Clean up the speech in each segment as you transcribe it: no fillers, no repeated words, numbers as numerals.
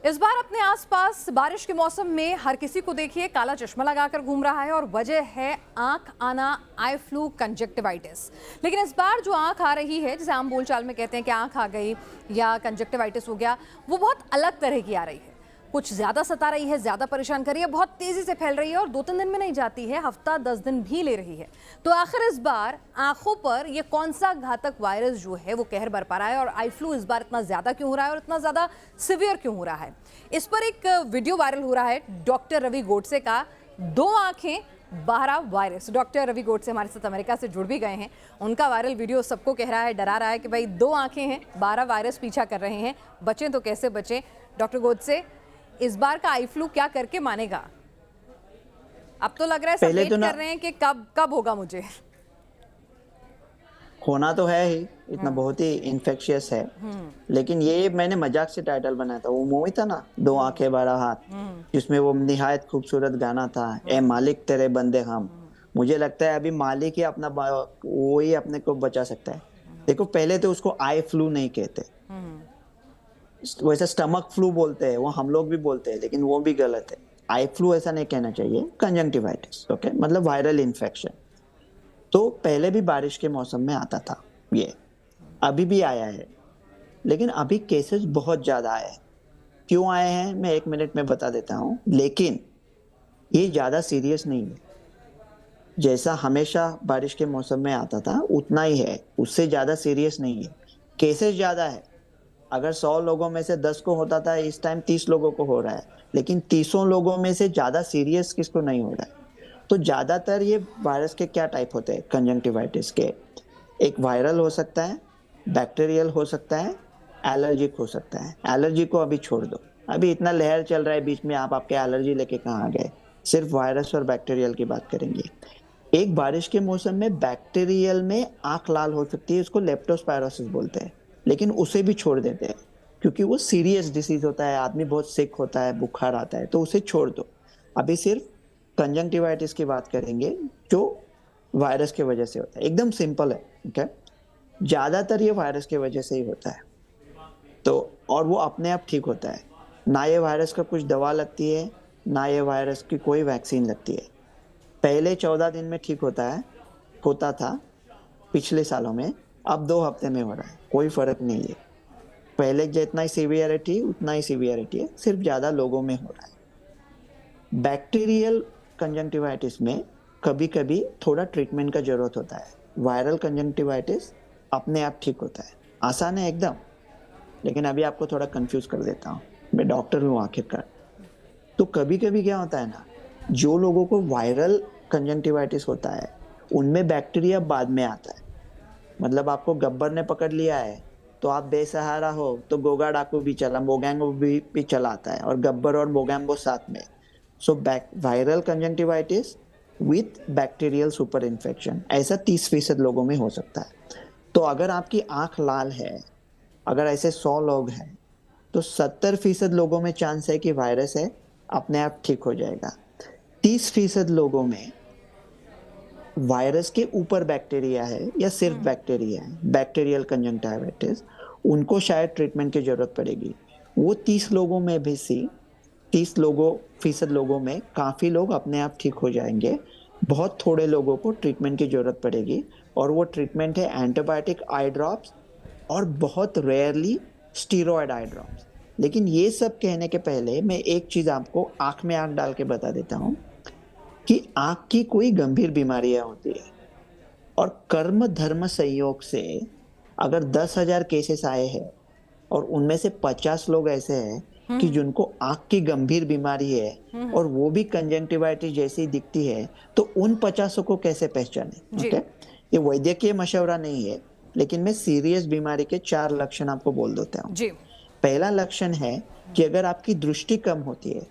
इस बार अपने आसपास बारिश के मौसम में हर किसी को देखिए काला चश्मा लगाकर घूम रहा है और वजह है आंख आना, आई फ्लू, कंजक्टिवाइटिस। लेकिन इस बार जो आंख आ रही है, जिसे आम बोलचाल में कहते हैं कि आंख आ गई या कंजक्टिवाइटिस हो गया, वो बहुत अलग तरह की आ रही है। कुछ ज्यादा सता रही है, ज्यादा परेशान कर रही है, बहुत तेजी से फैल रही है और 2-3 दिन में नहीं जाती है, हफ्ता 10 दिन भी ले रही है। तो आखिर इस बार आंखों पर ये कौन सा घातक वायरस जो है वो कहर बरपा रहा है और आई फ्लू इस बार इतना ज्यादा क्यों हो रहा है और इतना ज्यादा सिवियर क्यों हो रहा है? इस पर एक वीडियो वायरल हो रहा है डॉक्टर रवि गोडसे का, 2 आंखें 12 वायरस। डॉक्टर रवि गोडसे हमारे साथ अमेरिका से जुड़ भी गए हैं। उनका वायरल वीडियो सबको कह रहा है, डरा रहा है कि भाई 2 आंखें हैं, 12 वायरस पीछा कर रहे हैं, बचें तो कैसे बचें। डॉक्टर गोडसे, इस बार का आई फ्लू क्या करके मानेगा? अब तो लग रहा है सब वेट कर रहे हैं कि कब होगा मुझे। होना तो है ही, इतना बहुत ही इन्फेक्शियस है। लेकिन ये मैंने मजाक से टाइटल बनाया था, वो मूवी था ना 2 आंखें 12 हाथ, जिसमें वो निहायत खूबसूरत गाना था, ए मालिक तेरे बंदे हम। मुझे लगता है अभी मालिक ही अपना वो ही अपने को बचा सकता है। देखो, पहले तो उसको आई फ्लू नहीं कहते, वैसे स्टमक फ्लू बोलते हैं, वो हम लोग भी बोलते हैं, लेकिन वो भी गलत है। आई फ्लू ऐसा नहीं कहना चाहिए, कंजंक्टिवाइटिस, ओके, मतलब वायरल इन्फेक्शन। तो पहले भी बारिश के मौसम में आता था, ये अभी भी आया है, लेकिन अभी केसेस बहुत ज्यादा आए हैं। क्यों आए हैं मैं 1 मिनट में बता देता हूँ, लेकिन ये ज्यादा सीरियस नहीं है। जैसा हमेशा बारिश के मौसम में आता था उतना ही है, उससे ज्यादा सीरियस नहीं है। केसेस ज्यादा है, अगर 100 लोगों में से 10 को होता था, इस टाइम 30 लोगों को हो रहा है, लेकिन 30 लोगों में से ज्यादा सीरियस किसको नहीं हो रहा है। तो ज्यादातर ये वायरस के क्या टाइप होते हैं कंजंक्टिवाइटिस के? एक वायरल हो सकता है, बैक्टीरियल हो सकता है, एलर्जिक हो सकता है। एलर्जी को अभी छोड़ दो, अभी इतना लहर चल रहा है बीच में, आप आपके एलर्जी लेके कहाँ आ गए। सिर्फ वायरस और बैक्टीरियल की बात करेंगे। एक बारिश के मौसम में बैक्टीरियल में आंख लाल हो सकती है, उसको लेप्टोस्पायरोसिस बोलते हैं, लेकिन उसे भी छोड़ देते हैं क्योंकि वो सीरियस डिसीज होता है, आदमी बहुत सिक होता है, बुखार आता है, तो उसे छोड़ दो। अभी सिर्फ कंजंक्टिवाइटिस की बात करेंगे जो वायरस की वजह से होता है। एकदम सिंपल है, ओके। ज्यादातर ये वायरस की वजह से ही होता है, तो और वो अपने आप ठीक होता है। ना ये वायरस का कुछ दवा लगती है, ना ये वायरस की कोई वैक्सीन लगती है। पहले 14 दिन में ठीक होता था पिछले सालों में, अब 2 हफ्ते में हो रहा है, कोई फर्क नहीं है। पहले जितना ही सीवियरिटी उतना ही सीवियरिटी है, सिर्फ ज्यादा लोगों में हो रहा है। बैक्टीरियल कंजंक्टिवाइटिस में कभी कभी थोड़ा ट्रीटमेंट का जरूरत होता है। वायरल कंजंक्टिवाइटिस अपने आप ठीक होता है, आसान है एकदम। लेकिन अभी आपको थोड़ा कंफ्यूज कर देता हूँ, मैं डॉक्टर हूँ आखिरकार। तो कभी कभी क्या होता है ना, जो लोगों को वायरल कंजंक्टिवाइटिस होता है उनमें बैक्टीरिया बाद में आता है। मतलब आपको गब्बर ने पकड़ लिया है तो आप बेसहारा हो, तो गोगा डाकू भी चला, मोगैम्बो भी चला आता है, और गब्बर और मोगैम्बो साथ में। So viral conjunctivitis with bacterial super infection, ऐसा 30% लोगों में हो सकता है। तो अगर आपकी आंख लाल है, अगर ऐसे 100 लोग हैं, तो 70% लोगों में चांस है कि वायरस है, अपने आप ठीक हो जाएगा। 30% लोगों में वायरस के ऊपर बैक्टीरिया है या सिर्फ बैक्टीरिया है, बैक्टीरियल कंजंक्टिवाइटिस, उनको शायद ट्रीटमेंट की जरूरत पड़ेगी। वो 30 लोगों में भी 30% लोगों में काफी लोग अपने आप ठीक हो जाएंगे। बहुत थोड़े लोगों को ट्रीटमेंट की जरूरत पड़ेगी, और वो ट्रीटमेंट है एंटीबायोटिक आई ड्रॉप्स और बहुत रेयरली स्टीरॉयड आई ड्रॉप्स। लेकिन ये सब कहने के पहले मैं एक चीज आपको आंख में आंख डाल के बता देता हूँ कि आंख की कोई गंभीर बीमारियां होती है, और कर्म धर्म संयोग से अगर 10,000 केसेस आए हैं और उनमें से 50 लोग ऐसे हैं कि जिनको आंख की गंभीर बीमारी है और वो भी कंजंक्टिवाइटिस जैसी दिखती है, तो उन 50 को कैसे पहचाने? ओके, ये वैद्यकीय मशवरा नहीं है, लेकिन मैं सीरियस बीमारी के 4 लक्षण आपको बोल देता हूँ। पहला लक्षण है कि अगर आपकी दृष्टि कम होती है,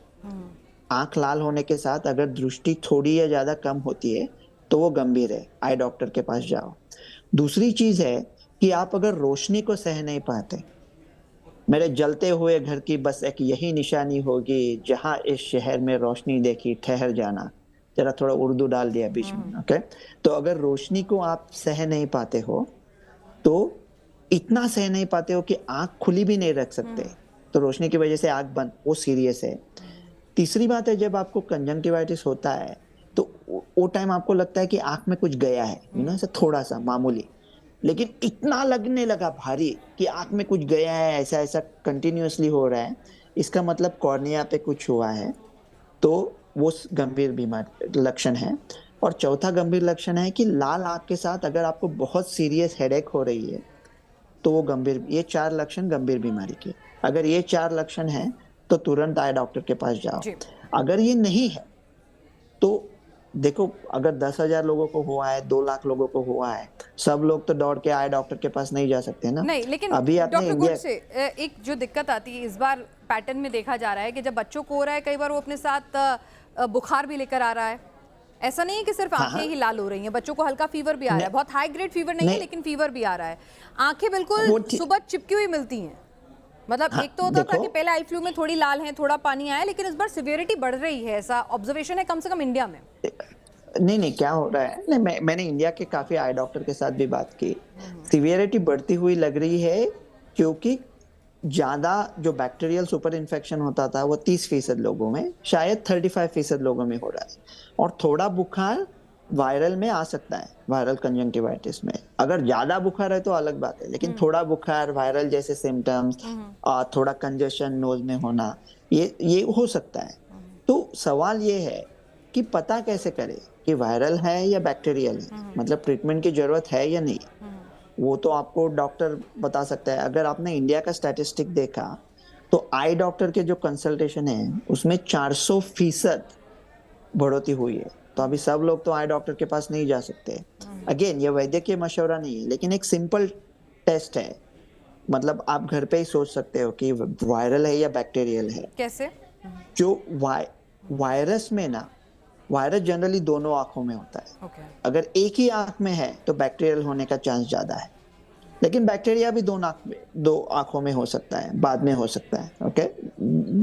आंख लाल होने के साथ अगर दृष्टि थोड़ी या ज्यादा कम होती है, तो वो गंभीर है, आई डॉक्टर के पास जाओ। दूसरी चीज है कि आप अगर रोशनी को सह नहीं पाते, मेरे जलते हुए घर की बस एक यही निशानी होगी, जहां इस शहर में रोशनी देखी ठहर जाना, जरा थोड़ा उर्दू डाल दिया बीच में, ओके। तो अगर रोशनी को आप सह नहीं पाते हो, तो इतना सह नहीं पाते हो कि आंख खुली भी नहीं रख सकते, तो रोशनी की वजह से आंख बंद, वो सीरियस है। तीसरी बात है, जब आपको कंजंक्टिवाइटिस होता है तो वो टाइम आपको लगता है कि आंख में कुछ गया है, ऐसा थोड़ा सा मामूली, लेकिन इतना लगने लगा भारी कि आंख में कुछ गया है, ऐसा ऐसा कंटिन्यूअसली हो रहा है, इसका मतलब कॉर्निया पे कुछ हुआ है, तो वो गंभीर बीमारी लक्षण है। और चौथा गंभीर लक्षण है कि लाल आंख के साथ अगर आपको बहुत सीरियस हेडेक हो रही है तो वो गंभीर, ये 4 लक्षण गंभीर बीमारी के। अगर ये 4 लक्षण हैं तो तुरंत आए डॉक्टर के पास जाओ। जी। अगर ये नहीं है तो देखो, अगर 10,000 लोगों को हुआ है, 2 लाख लोगों को हुआ है, सब लोग तो दौड़ के आए डॉक्टर के पास नहीं जा सकते ना। नहीं, लेकिन अभी आपने डॉक्टर इंडिया गुड से एक जो दिक्कत आती है इस बार पैटर्न में देखा जा रहा है कि जब बच्चों को हो रहा है कई बार वो अपने साथ बुखार भी लेकर आ रहा है। ऐसा नहीं है कि सिर्फ आंखें ही लाल हो रही हैं, बच्चों को हल्का फीवर भी आ रहा है, बहुत हाई ग्रेड फीवर नहीं है लेकिन फीवर भी आ रहा है। आंखें बिल्कुल सुबह चिपकी हुई मिलती हैं। मतलब एक तो होता था कि पहले आई फ्लू में थोड़ी लाल है, थोड़ा पानी आया, लेकिन इस बार सिवियरिटी बढ़ रही है, ऐसा ऑब्जर्वेशन है कम से कम इंडिया में। नहीं, क्या हो रहा है, नहीं, मैंने इंडिया के काफी आई डॉक्टर के साथ भी बात की। सिवियरिटी बढ़ती हुई लग रही है क्योंकि ज्यादा जो बैक्टीरियल सुपर इन्फेक्शन होता था वो 30% लोगों में, शायद 35% लोगों में हो रहा है। और थोड़ा बुखार वायरल में आ सकता है, वायरल कंजंक्टिवाइटिस में। अगर ज्यादा बुखार है तो अलग बात है, लेकिन थोड़ा बुखार, वायरल जैसे सिम्टम्स, थोड़ा कंजेशन नोज में होना, ये हो सकता है। तो सवाल ये है कि पता कैसे करें कि वायरल है या बैक्टीरियल है, मतलब ट्रीटमेंट की जरूरत है या नहीं, वो तो आपको डॉक्टर बता सकता है। अगर आपने इंडिया का स्टैटिस्टिक देखा तो आई डॉक्टर के जो कंसल्टेशन है उसमें 400% बढ़ोतरी हुई है। तो अभी सब लोग तो आई डॉक्टर के पास नहीं जा सकते। अगेन, ये वैद्यकीय मशवरा नहीं है, लेकिन एक सिंपल टेस्ट है, मतलब आप घर पे ही सोच सकते हो कि वायरल है या बैक्टीरियल है। कैसे? जो वायरस में ना, वायरस जनरली दोनों आंखों में होता है। अगर एक ही आंख में है तो बैक्टीरियल होने का चांस ज्यादा है, लेकिन बैक्टीरिया भी दो आंखों में हो सकता है, बाद में हो सकता है। ओके,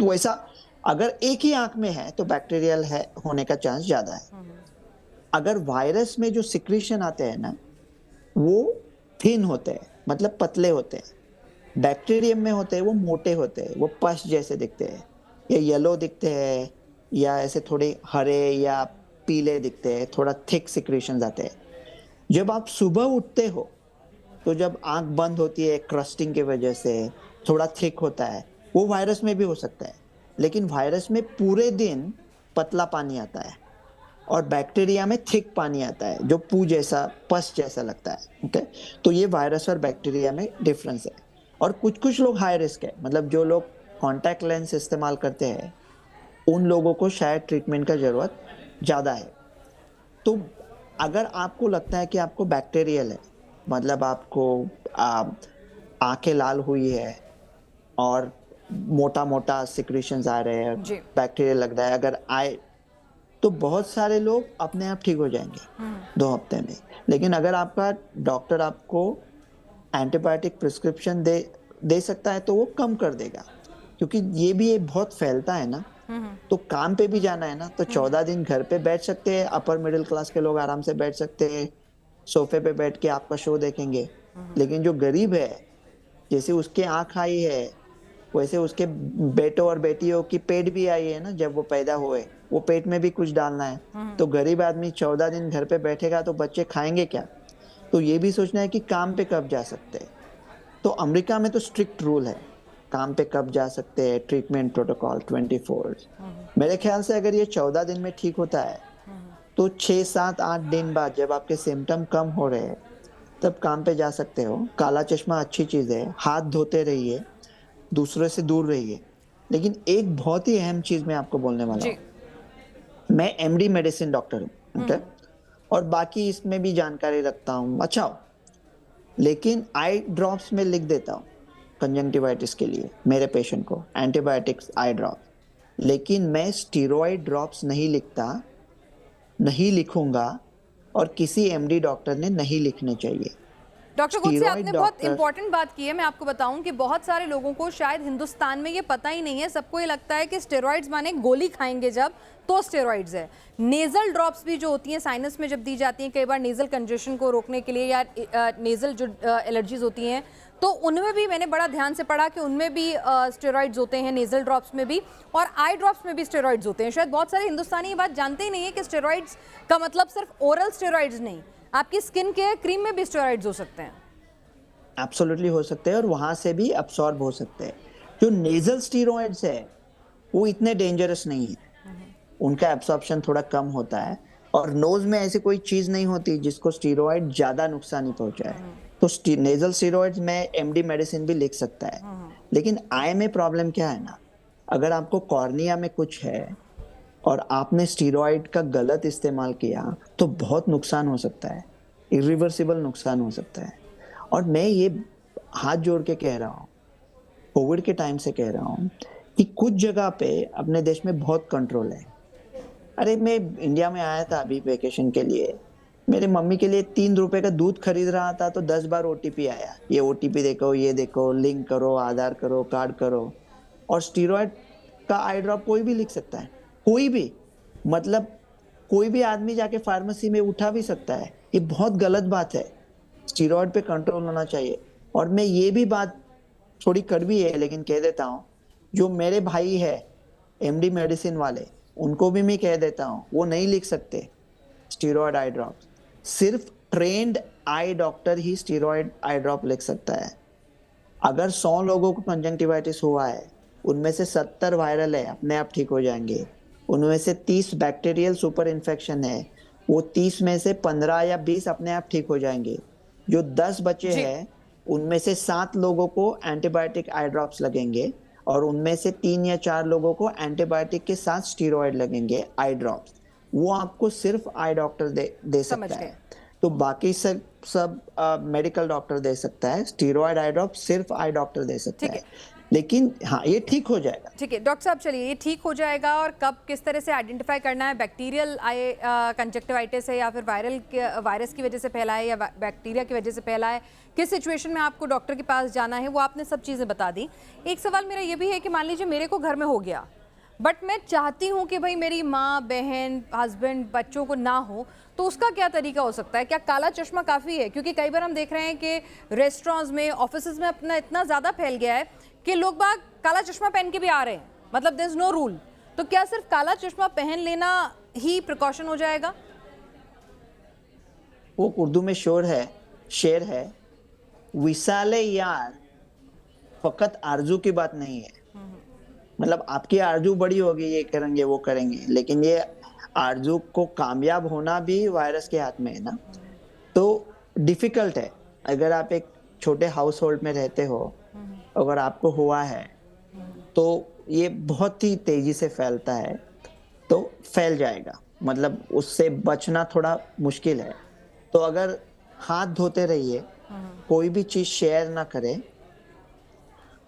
वैसा अगर एक ही आंख में है तो बैक्टीरियल है होने का चांस ज्यादा है। अगर वायरस में जो सिक्रीशन आते हैं ना वो थिन होते हैं, मतलब पतले होते हैं। बैक्टीरियम में होते हैं वो मोटे होते हैं, वो पस जैसे दिखते हैं, या येलो दिखते हैं, या ऐसे थोड़े हरे या पीले दिखते हैं, थोड़ा थिक सिक्रीशंस आते हैं। जब आप सुबह उठते हो तो जब आंख बंद होती है क्रस्टिंग की वजह से, थोड़ा थिक होता है, वो वायरस में भी हो सकता है। लेकिन वायरस में पूरे दिन पतला पानी आता है और बैक्टीरिया में थिक पानी आता है जो पू जैसा, पस जैसा लगता है। ओके, तो ये वायरस और बैक्टीरिया में डिफरेंस है। और कुछ लोग हाई रिस्क है, मतलब जो लोग कॉन्टैक्ट लेंस इस्तेमाल करते हैं उन लोगों को शायद ट्रीटमेंट का जरूरत ज़्यादा है। तो अगर आपको लगता है कि आपको बैक्टीरियल है, मतलब आपको आंखें लाल हुई है और मोटा मोटा सिक्रीशंस आ रहे हैं, बैक्टीरिया लग रहा है, अगर आए तो बहुत सारे लोग अपने आप ठीक हो जाएंगे 2 हफ्ते में। लेकिन अगर आपका डॉक्टर आपको एंटीबायोटिक प्रिस्क्रिप्शन दे सकता है तो वो कम कर देगा, क्योंकि ये भी बहुत फैलता है ना। तो काम पे भी जाना है ना, तो 14 दिन घर पे बैठ सकते हैं, अपर मिडिल क्लास के लोग आराम से बैठ सकते हैं, सोफे पे बैठ के आपका शो देखेंगे। लेकिन जो गरीब है, जैसे उसके आंख आई है वैसे उसके बेटों और बेटियों की पेट भी आई है ना, जब वो पैदा हुए वो पेट में भी कुछ डालना है। तो गरीब आदमी 14 दिन घर पे बैठेगा तो बच्चे खाएंगे क्या? तो ये भी सोचना है कि काम पे कब जा सकते हैं। तो अमेरिका में तो स्ट्रिक्ट रूल है, काम पे कब जा सकते हैं, ट्रीटमेंट प्रोटोकॉल 24। मेरे ख्याल से अगर ये 14 दिन में ठीक होता है तो 6, 7, 8 दिन बाद जब आपके सिम्टम कम हो रहे हैं तब काम पे जा सकते हो। काला चश्मा अच्छी चीज है, हाथ धोते रहिए, दूसरे से दूर रहिए। लेकिन एक बहुत ही अहम चीज मैं आपको बोलने वाला हूँ, मैं एमडी मेडिसिन डॉक्टर हूँ, ओके, और बाकी इसमें भी जानकारी रखता हूँ, अच्छा, लेकिन आई ड्रॉप्स में लिख देता हूँ कंजंक्टिवाइटिस के लिए मेरे पेशेंट को एंटीबायोटिक्स आई ड्रॉप, लेकिन मैं स्टीरॉयड ड्रॉप्स नहीं लिखता, नहीं लिखूंगा, और किसी एमडी डॉक्टर ने नहीं लिखने चाहिए। डॉक्टर गुड से आपने बहुत इंपॉर्टेंट बात की है। मैं आपको बताऊं कि बहुत सारे लोगों को शायद हिंदुस्तान में ये पता ही नहीं है, सबको ये लगता है कि स्टेरॉइड्स माने गोली खाएंगे जब तो स्टेरॉइड्स है। नेजल ड्रॉप्स भी जो होती हैं साइनस में जब दी जाती हैं, कई बार नेजल कंजेशन को रोकने के लिए या नेजल जो एलर्जीज होती हैं तो उनमें भी मैंने बड़ा ध्यान से पढ़ा कि उनमें भी स्टेरॉइड्स होते हैं, नेजल ड्रॉप्स में भी और आई ड्रॉप्स में भी स्टेरॉइड्स होते हैं। शायद बहुत सारे हिंदुस्तानी ये बात जानते ही नहीं है कि स्टेरॉइड्स का मतलब सिर्फ ओरल स्टेरॉइड्स नहीं, आपकी स्किन केयर क्रीम में भी स्टेरॉइड्स हो सकते हैं। एब्सोल्युटली हो सकते हैं और वहां से भी अब्सॉर्ब हो सकते हैं। जो नेजल स्टीरॉइड्स है वो इतने डेंजरस नहीं है, उनका एब्सॉर्प्शन थोड़ा कम होता है और नोज में ऐसी कोई चीज नहीं होती जिसको स्टीरॉइड ज्यादा नुकसान पहुंचाए। तो नेजल स्टीरॉइड्स में एमडी मेडिसिन भी लिख सकता है। लेकिन आई में प्रॉब्लम क्या है ना, अगर आपको कॉर्निया में कुछ है और आपने स्टीरॉइड का गलत इस्तेमाल किया तो बहुत नुकसान हो सकता है, इरिवर्सिबल नुकसान हो सकता है। और मैं ये हाथ जोड़ के कह रहा हूँ, कोविड के टाइम से कह रहा हूँ कि कुछ जगह पे अपने देश में बहुत कंट्रोल है। अरे मैं इंडिया में आया था अभी वेकेशन के लिए, मेरे मम्मी के लिए 3 रुपए का दूध खरीद रहा था तो 10 बार ओटीपी आया, ये ओटीपी देखो, ये देखो, लिंक करो, आधार करो, कार्ड करो। और स्टीरॉयड का आई ड्रॉप कोई भी लिख सकता है, कोई भी, मतलब कोई भी आदमी जाके फार्मेसी में उठा भी सकता है। ये बहुत गलत बात है, स्टीरॉयड पे कंट्रोल होना चाहिए। और मैं ये भी बात थोड़ी कड़वी है लेकिन कह देता हूँ, जो मेरे भाई है एमडी मेडिसिन वाले, उनको भी मैं कह देता हूँ वो नहीं लिख सकते स्टीरॉयड आई ड्रॉप। सिर्फ ट्रेंड आई डॉक्टर ही स्टीरॉयड आई ड्रॉप लिख सकता है। अगर 100 लोगों को कंजंक्टिवाइटिस हुआ है, उनमें से 70 वायरल है, अपने आप ठीक हो जाएंगे। उनमें से 30 बैक्टीरियल सुपर इन्फेक्शन है, वो 30 में से 15 या 20 अपने आप ठीक हो जाएंगे। जो 10 बचे हैं उनमें से 7 लोगों को एंटीबायोटिक आई ड्रॉप्स लगेंगे और उनमें से 3 या 4 लोगों को एंटीबायोटिक के साथ स्टीरॉयड लगेंगे आई ड्रॉप्स। वो आपको सिर्फ आई डॉक्टर दे सकता है। तो बाकी सब मेडिकल डॉक्टर दे सकता है, स्टीरॉयड आई ड्रॉप सिर्फ आई डॉक्टर दे सकता है। लेकिन हाँ, ये ठीक हो जाएगा। ठीक है डॉक्टर साहब, चलिए ये ठीक हो जाएगा और कब किस तरह से आइडेंटिफाई करना है, बैक्टीरियल आई कंजक्टिवाइटिस है या फिर वायरस की वजह से फैला है या बैक्टीरिया की वजह से फैला है, किस सिचुएशन में आपको डॉक्टर के पास जाना है, वो आपने सब चीज़ें बता दी। एक सवाल मेरा ये भी है कि मान लीजिए मेरे को घर में हो गया, बट मैं चाहती हूँ कि भाई मेरी माँ, बहन, हस्बैंड, बच्चों को ना हो, तो उसका क्या तरीका हो सकता है? क्या काला चश्मा काफ़ी है? क्योंकि कई बार हम देख रहे हैं कि रेस्टोरेंट्स में, ऑफिसेज में अपना इतना ज़्यादा फैल गया है कि लोग बाग काला चश्मा पहन के भी आ रहे हैं, मतलब देयर इज नो रूल। तो क्या सिर्फ काला चश्मा पहन लेना ही प्रिकॉशन हो जाएगा? वो उर्दू में शेर है, विसाले यार फकत आरजू की बात नहीं है। मतलब आपकी आरजू बड़ी होगी, ये करेंगे वो करेंगे, लेकिन ये आरजू को कामयाब होना भी वायरस के हाथ में है ना। तो डिफिकल्ट है। अगर आप एक छोटे हाउस होल्ड में रहते हो, अगर आपको हुआ है तो ये बहुत ही तेजी से फैलता है, तो फैल जाएगा, मतलब उससे बचना थोड़ा मुश्किल है। तो अगर हाथ धोते रहिए, कोई भी चीज शेयर ना करें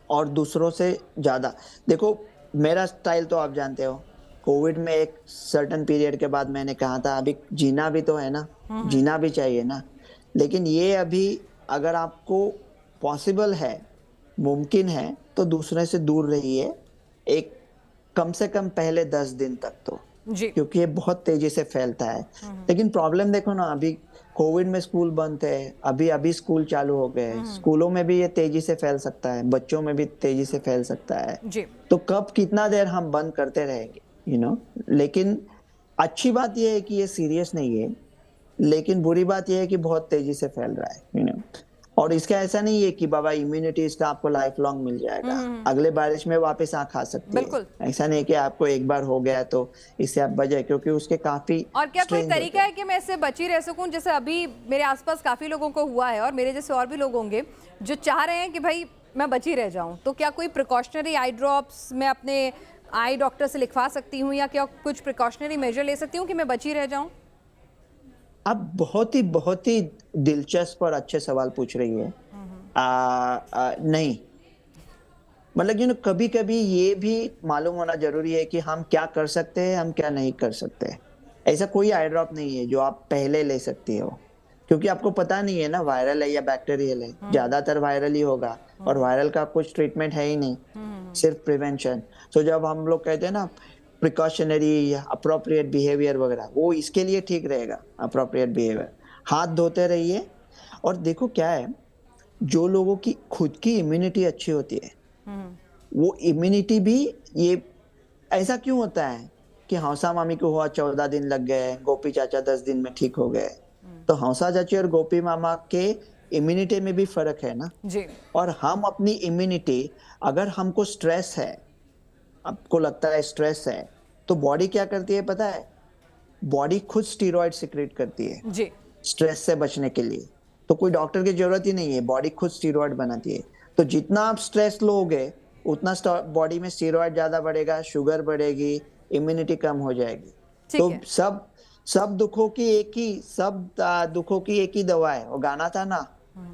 और दूसरों से ज्यादा, देखो मेरा स्टाइल तो आप जानते हो, कोविड में एक सर्टेन पीरियड के बाद मैंने कहा था अभी जीना भी तो है ना, जीना भी चाहिए ना। लेकिन ये अभी अगर आपको पॉसिबल है, मुमकिन है, तो दूसरे से दूर रहिए, एक कम से कम पहले 10 दिन तक तो जी। क्योंकि ये बहुत तेजी से फैलता है। लेकिन प्रॉब्लम देखो ना, अभी कोविड में स्कूल बंद थे, अभी स्कूल चालू हो गए, स्कूलों में भी ये तेजी से फैल सकता है, बच्चों में भी तेजी से फैल सकता है जी। तो कब कितना देर हम बंद करते रहेंगे, लेकिन अच्छी बात ये है कि ये सीरियस नहीं है, लेकिन बुरी बात ये है कि बहुत तेजी से फैल रहा है, और इसका ऐसा नहीं है कि बाबा इम्यूनिटी इसका आपको लाइफ लॉन्ग मिल जाएगा, अगले बारिश में वापस आ खा सकती है। ऐसा नहीं कि आपको एक बार हो गया तो इससे आप बचे, क्योंकि उसके काफी। और क्या कोई तरीका है कि मैं इससे बची रह सकूं? जैसे अभी मेरे आसपास काफी लोगों को हुआ है और मेरे जैसे और भी लोग होंगे जो चाह रहे हैं कि भाई मैं बची रह जाऊं, तो क्या कोई प्रिकॉशनरी आई ड्रॉप्स मैं अपने आई डॉक्टर से लिखवा सकती हूँ या क्या कुछ प्रिकॉशनरी मेजर ले सकती हूँ कि मैं बची रह जाऊं? आप बहुत ही दिलचस्प और अच्छे सवाल पूछ रही है। नहीं, मतलब कभी कभी ये भी मालूम होना जरूरी है कि हम क्या कर सकते हैं, हम क्या नहीं कर सकते। ऐसा कोई आई ड्रॉप नहीं है जो आप पहले ले सकती हो, क्योंकि आपको पता नहीं है ना वायरल है या बैक्टीरियल है। ज्यादातर वायरल ही होगा और वायरल का कुछ ट्रीटमेंट है ही नहीं, सिर्फ प्रिवेंशन। तो जब हम लोग कहते हैं ना प्रिकॉशनरी या अप्रोप्रिएट बिहेवियर वगैरह, वो इसके लिए ठीक रहेगा। अप्रोप्रिएट बिहेवियर, हाथ धोते रहिए। और देखो क्या है, जो लोगों की खुद की इम्यूनिटी अच्छी होती है, हम्म, वो इम्यूनिटी भी ये ऐसा क्यों होता है कि हौसा मामी को हुआ 14 दिन लग गए, गोपी चाचा 10 दिन में ठीक हो गए। तो हौसा चाची और गोपी मामा के इम्यूनिटी में भी फर्क है ना। जी और हम अपनी इम्यूनिटी, अगर हमको स्ट्रेस है, आपको लगता है स्ट्रेस है, तो बॉडी क्या करती है पता है? बॉडी खुद स्टीरॉयड सिक्रेट करती है जी स्ट्रेस से बचने के लिए। तो कोई डॉक्टर की जरूरत ही नहीं है, बॉडी खुद स्टीरॉयड बनाती है। तो जितना आप स्ट्रेस लोगे, उतना बॉडी में स्टीरॉयड ज्यादा बढ़ेगा, शुगर बढ़ेगी, इम्यूनिटी कम हो जाएगी। ठीक तो है। सब दुखों की एक ही दवा है। वो गाना था ना,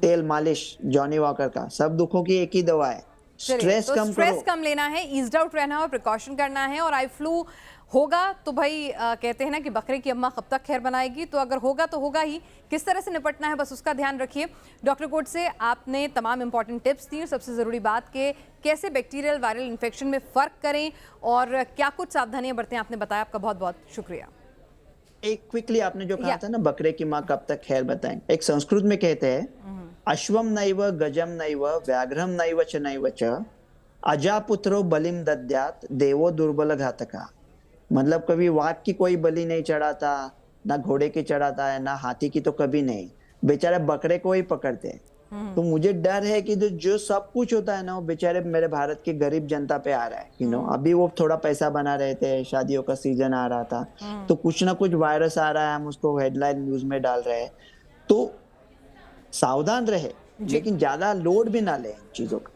तेल मालिश, जॉनी वॉकर का, सब दुखों की एक ही दवा है, चलिए, स्ट्रेस तो कम स्ट्रेस करो। कम लेना है, ईज्ड आउट रहना है और प्रिकॉशन करना है। और आई फ्लू होगा तो भाई कहते हैं ना कि बकरे की अम्मा कब तक खैर बनाएगी, तो अगर होगा तो होगा ही। किस तरह से निपटना है बस उसका ध्यान रखिए। डॉक्टर कोट से आपने तमाम इंपॉर्टेंट टिप्स दी, सबसे ज़रूरी बात कि कैसे बैक्टीरियल वायरल इन्फेक्शन में फ़र्क करें और क्या कुछ सावधानियां बरतें, आपने बताया। आपका बहुत बहुत शुक्रिया। एक क्विकली, आपने जो कहा या था ना बकरे की माँ कब तक खैर बताएं, एक संस्कृत में कहते हैं, अश्वम नैव गजम नैव व्याघ्रम नैव च नैव च अजापुत्रो बलिम दद्यात देवो दुर्बल घातका। मतलब कभी वाघ की कोई बलि नहीं चढ़ाता, ना घोड़े की चढ़ाता है, ना हाथी की तो कभी नहीं, बेचारे बकरे को ही पकड़ते हैं। तो मुझे डर है कि जो सब कुछ होता है ना, वो बेचारे मेरे भारत की गरीब जनता पे आ रहा है। अभी वो थोड़ा पैसा बना रहे थे, शादियों का सीजन आ रहा था, तो कुछ ना कुछ वायरस आ रहा है, हम उसको हेडलाइन न्यूज में डाल रहे हैं। तो सावधान रहे, जी लेकिन ज्यादा लोड भी ना ले इन चीजों का।